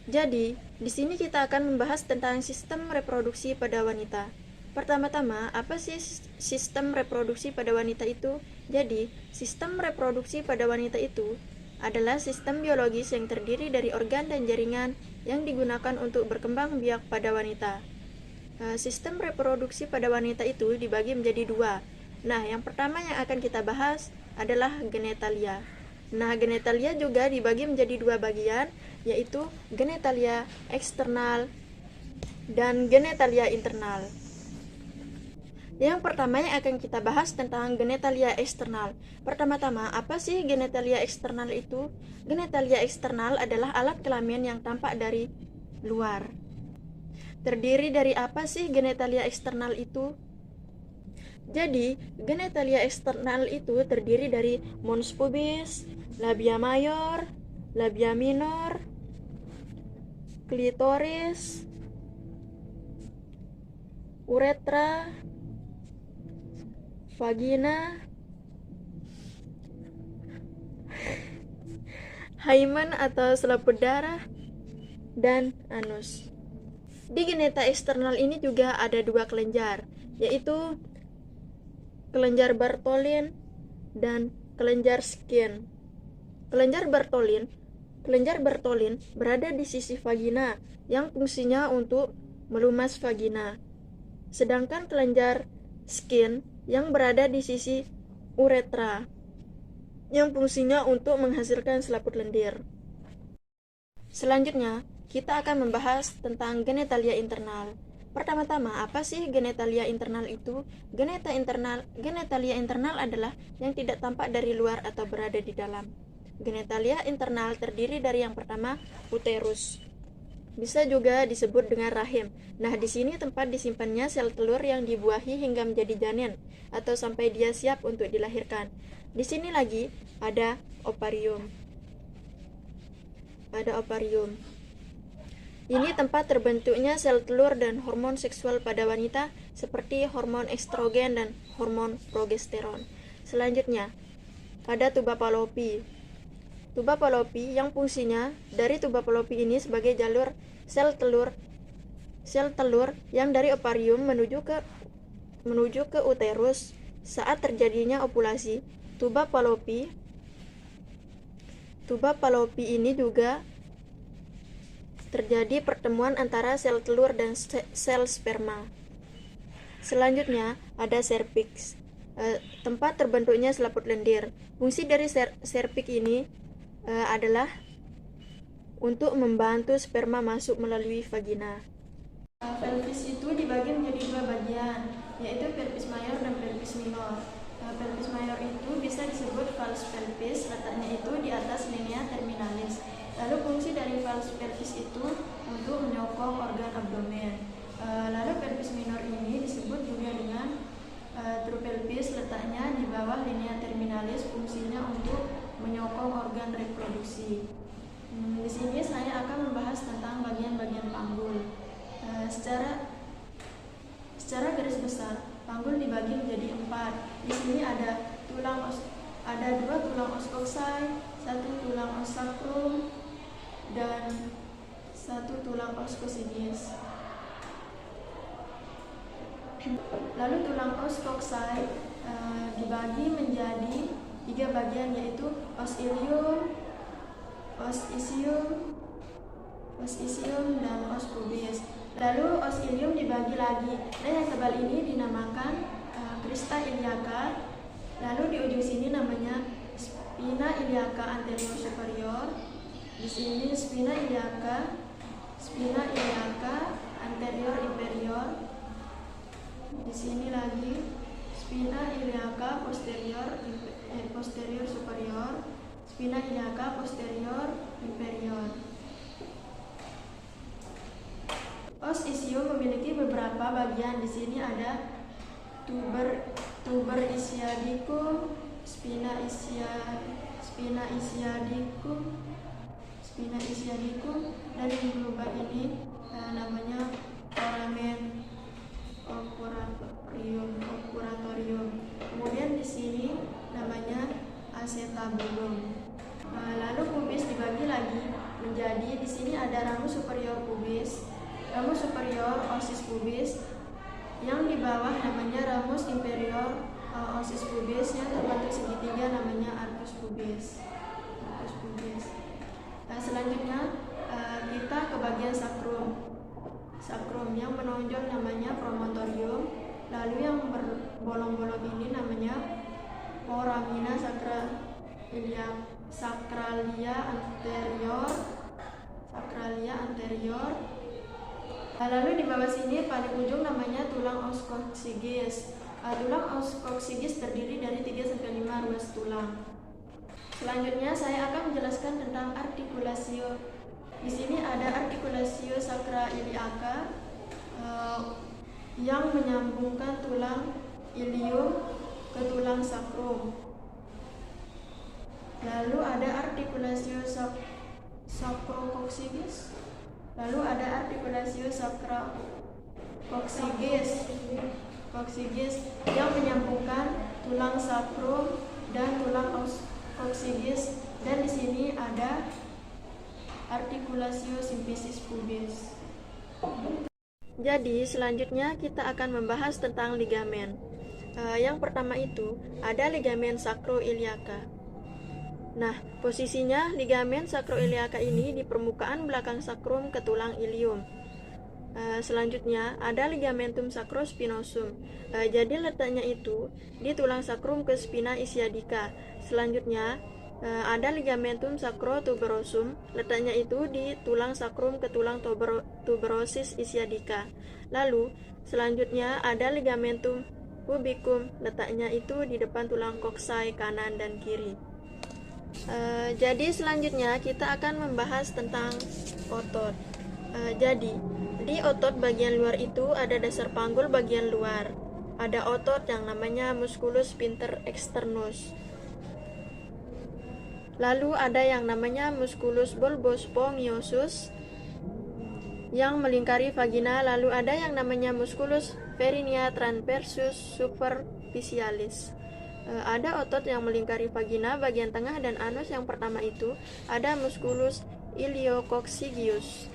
Jadi, di sini kita akan membahas tentang sistem reproduksi pada wanita. Pertama-tama, apa sih sistem reproduksi pada wanita itu? Jadi, sistem reproduksi pada wanita itu adalah sistem biologis yang terdiri dari organ dan jaringan yang digunakan untuk berkembang biak pada wanita. Sistem reproduksi pada wanita itu dibagi menjadi dua. Nah, yang pertama yang akan kita bahas adalah genetalia. Nah, genetalia juga dibagi menjadi dua bagian, yaitu genetalia eksternal dan genetalia internal. Yang pertama yang akan kita bahas tentang genetalia eksternal. Pertama-tama, apa sih genetalia eksternal itu? Genetalia eksternal adalah alat kelamin yang tampak dari luar. Terdiri dari apa sih genetalia eksternal itu? Jadi, genetalia eksternal itu terdiri dari mons pubis, labia mayor, labia minor, klitoris, uretra, vagina, hymen atau selaput darah, dan anus. Di geneta eksternal ini juga ada dua kelenjar, yaitu kelenjar Bartholin dan kelenjar Skene. Kelenjar Bartholin berada di sisi vagina yang fungsinya untuk melumas vagina. Sedangkan kelenjar Skene yang berada di sisi uretra yang fungsinya untuk menghasilkan selaput lendir. Selanjutnya, kita akan membahas tentang genetalia internal. Pertama-tama, apa sih genetalia internal itu? Genetalia internal adalah yang tidak tampak dari luar atau berada di dalam. Genetalia internal terdiri dari yang pertama, uterus. Bisa juga disebut dengan rahim. Nah, di sini tempat disimpannya sel telur yang dibuahi hingga menjadi janin atau sampai dia siap untuk dilahirkan. Di sini lagi ada ovarium. Ini tempat terbentuknya sel telur dan hormon seksual pada wanita seperti hormon estrogen dan hormon progesteron. Selanjutnya, ada tuba Fallopi. Tuba Fallopi yang fungsinya dari tuba Fallopi ini sebagai jalur sel telur yang dari ovarium menuju ke uterus saat terjadinya ovulasi. Tuba Fallopi ini juga terjadi pertemuan antara sel telur dan sel sperma. Selanjutnya ada serviks, tempat terbentuknya selaput lendir. Fungsi dari serviks ini adalah untuk membantu sperma masuk melalui vagina. Pelvis itu dibagi menjadi dua bagian, yaitu pelvis mayor dan pelvis minor. Pelvis mayor itu bisa disebut vals pelvis, letaknya itu di atas linea terminalis. Lalu fungsi dari vals pelvis itu untuk menyokong organ abdomen. Lalu pelvis minor ini disebut juga dengan true pelvis, letaknya di bawah linea terminalis, fungsinya untuk menyokong organ reproduksi. Di sini saya akan membahas tentang bagian-bagian panggul. Secara garis besar, panggul dibagi menjadi 4. Di sini ada dua tulang os coxae, satu tulang os sacrum, dan satu tulang os coccygeus. Lalu tulang os coxae dibagi menjadi 3 bagian, yaitu os ilium, os isium, dan os pubis. Lalu os ilium dibagi lagi. Nah, yang tebal ini dinamakan crista iliaca. Lalu di ujung sini namanya spina iliaca anterior superior. Di sini spina iliaca anterior inferior. Di sini lagi spina iliaca posterior superior, spina iliaca posterior inferior. Os isium memiliki beberapa bagian. Di sini ada tuber ischiadicum, spina ischiadicum, dan yang berubah ini namanya foramen obturatorium. Kemudian di sini namanya acetabulum. Lalu pubis dibagi lagi Jadi di sini ada ramus superior pubis, ramus superior osis pubis, yang di bawah namanya ramus inferior osis pubis, yang terbentuk segitiga namanya arcus pubis. Selanjutnya kita ke bagian sakrum. Sakrum yang menonjol namanya promontorium, lalu yang berbolong-bolong ini namanya foramina sakralia anterior. Lalu di bawah sini paling ujung namanya tulang os coccygeus. Tulang os coccygeus terdiri dari 3-5 ruas tulang. Selanjutnya saya akan menjelaskan tentang artikulasio. Di sini ada artikulasio sacra iliaca yang menyambungkan tulang ilium ke tulang sakrum. Lalu ada artikulasio sacrococcygeus. Lalu ada artikulasio sacrococcygeus yang menyambungkan tulang sakrum dan tulang os coccygeus, dan di sini ada artikulasio symphysis pubis. Jadi selanjutnya kita akan membahas tentang ligamen. Yang pertama itu ada ligamen sacroiliaca. Nah, posisinya ligamen sacroiliaca ini di permukaan belakang sakrum ke tulang ilium. Selanjutnya ada ligamentum sacrospinosum. Jadi letaknya itu di tulang sakrum ke spina ischiadica. Selanjutnya ada ligamentum sacrotuberosum, letaknya itu di tulang sakrum ke tulang tuberosis ischiadica. Lalu selanjutnya ada ligamentum pubicum, letaknya itu di depan tulang coxae kanan dan kiri. Jadi selanjutnya kita akan membahas tentang otot. Jadi di otot bagian luar itu ada dasar panggul bagian luar. Ada otot yang namanya musculus sphincter externus. Lalu ada yang namanya musculus bulbus sponghiosus yang melingkari vagina. Lalu ada yang namanya musculus perineal transversus superficialis. Ada otot yang melingkari vagina bagian tengah dan anus. Yang pertama itu ada musculus iliococcygeus.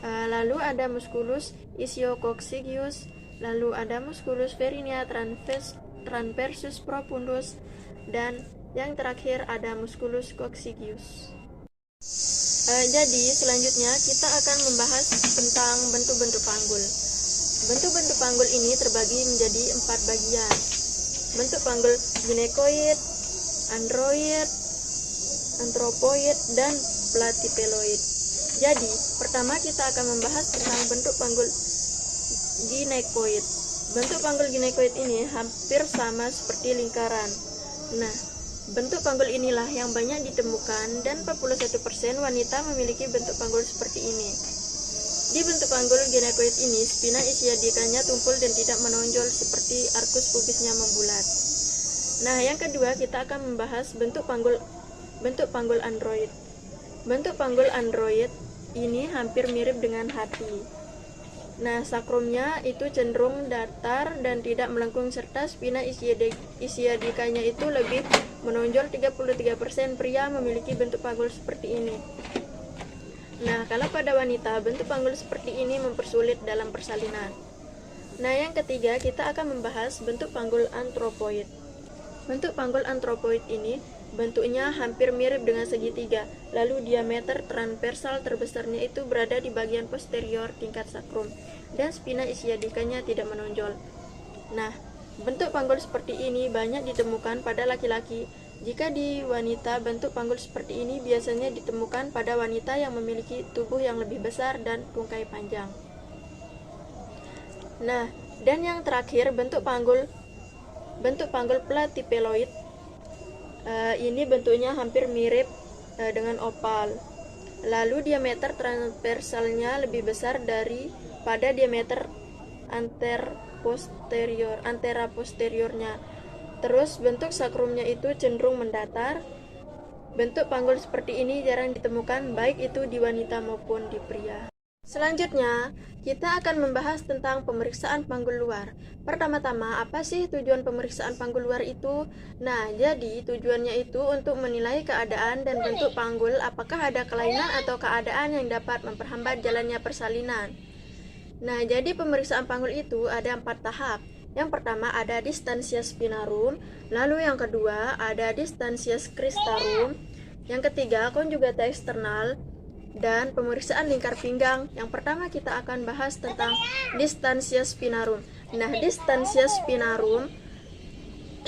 Lalu ada musculus ischiococcygis, lalu ada musculus perineal transversus profundus, dan yang terakhir ada musculus coccygeus. Jadi selanjutnya kita akan membahas tentang bentuk-bentuk panggul. Bentuk-bentuk panggul ini terbagi menjadi 4 bagian. Bentuk panggul ginekoid, android, antropoid, dan platypeloid. Jadi, pertama kita akan membahas tentang bentuk panggul ginekoid. Bentuk panggul ginekoid ini hampir sama seperti lingkaran. Nah, bentuk panggul inilah yang banyak ditemukan dan 41% wanita memiliki bentuk panggul seperti ini. Di bentuk panggul ginekoid ini, spina ischiadicanya tumpul dan tidak menonjol seperti arcus pubisnya membulat. Nah, yang kedua kita akan membahas bentuk panggul android. Bentuk panggul android ini hampir mirip dengan hati. Nah, sakrumnya itu cenderung datar dan tidak melengkung serta spina ischiadicanya itu lebih menonjol. 33% pria memiliki bentuk panggul seperti ini. Nah, kalau pada wanita, bentuk panggul seperti ini mempersulit dalam persalinan. Nah, yang ketiga kita akan membahas bentuk panggul antropoid. Bentuk panggul antropoid ini bentuknya hampir mirip dengan segitiga, lalu diameter transversal terbesarnya itu berada di bagian posterior tingkat sakrum, dan spina ischiadicanya tidak menonjol. Nah, bentuk panggul seperti ini banyak ditemukan pada laki-laki. Jika di wanita, bentuk panggul seperti ini biasanya ditemukan pada wanita yang memiliki tubuh yang lebih besar dan tungkai panjang. Nah, dan yang terakhir bentuk panggul platypeloid. Ini bentuknya hampir mirip dengan opal. Lalu diameter transversalnya lebih besar daripada diameter antera posteriornya. Terus bentuk sakrumnya itu cenderung mendatar. Bentuk panggul seperti ini jarang ditemukan baik itu di wanita maupun di pria. Selanjutnya, kita akan membahas tentang pemeriksaan panggul luar. Pertama-tama, apa sih tujuan pemeriksaan panggul luar itu? Nah, jadi tujuannya itu untuk menilai keadaan dan bentuk panggul, apakah ada kelainan atau keadaan yang dapat memperhambat jalannya persalinan. Nah, jadi pemeriksaan panggul itu ada 4 tahap. Yang pertama ada distansia spinarum, lalu yang kedua ada distansia cristarum, yang ketiga konjugata eksternal, dan pemeriksaan lingkar pinggang. Yang pertama kita akan bahas tentang distansia spinarum. Nah, distansia spinarum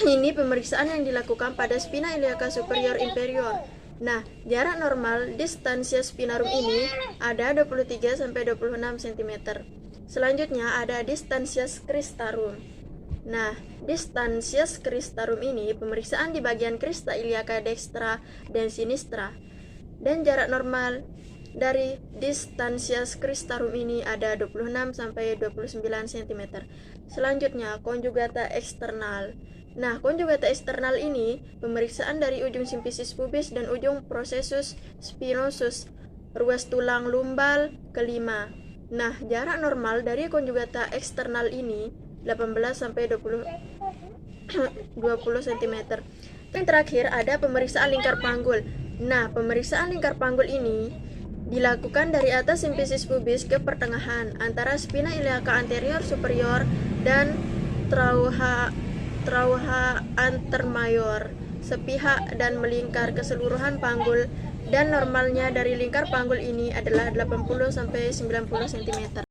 ini pemeriksaan yang dilakukan pada spina iliaca superior inferior. Nah, jarak normal distansia spinarum ini ada 23 sampai 26 cm. Selanjutnya ada distansia cristarum. Nah, distansia cristarum ini pemeriksaan di bagian crista iliaca dextra dan sinistra. Dan jarak normal dari distansia cristarum ini ada 26 sampai 29 cm. Selanjutnya konjugata eksternal. Nah, konjugata eksternal ini pemeriksaan dari ujung simfisis pubis dan ujung processus spinosus, ruas tulang lumbal kelima. Nah, jarak normal dari konjugata eksternal ini 18 sampai 20 cm. Yang terakhir ada pemeriksaan lingkar panggul. Nah, pemeriksaan lingkar panggul ini dilakukan dari atas simfisis pubis ke pertengahan antara spina iliaca anterior superior dan trauha antermayor sepihak dan melingkar keseluruhan panggul, dan normalnya dari lingkar panggul ini adalah 80 sampai 90 cm.